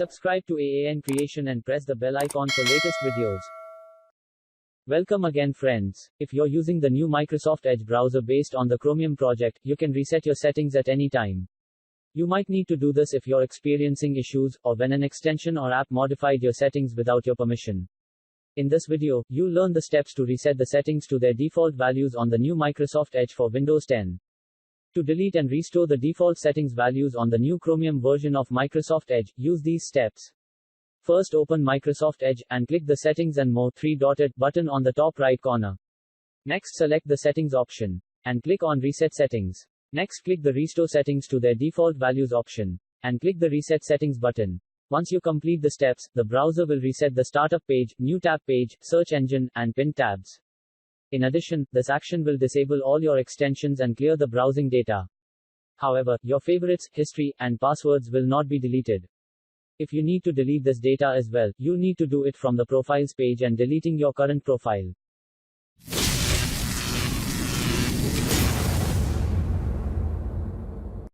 Subscribe to AAN Creation and press the bell icon for latest videos. Welcome again friends. If you're using the new Microsoft Edge browser based on the Chromium project, you can reset your settings at any time. You might need to do this if you're experiencing issues, or when an extension or app modified your settings without your permission. In this video, you'll learn the steps to reset the settings to their default values on the new Microsoft Edge for Windows 10. To delete and restore the default settings values on the new Chromium version of Microsoft Edge, use these steps. First, open Microsoft Edge, and click the Settings and More three-dotted button on the top right corner. Next, select the Settings option, and click on Reset Settings. Next, click the Restore Settings to their default values option, and click the Reset Settings button. Once you complete the steps, the browser will reset the Startup page, New Tab page, Search Engine, and Pinned tabs. In addition, this action will disable all your extensions and clear the browsing data. However, your favorites, history, and passwords will not be deleted. If you need to delete this data as well, you'll need to do it from the Profiles page and deleting your current profile.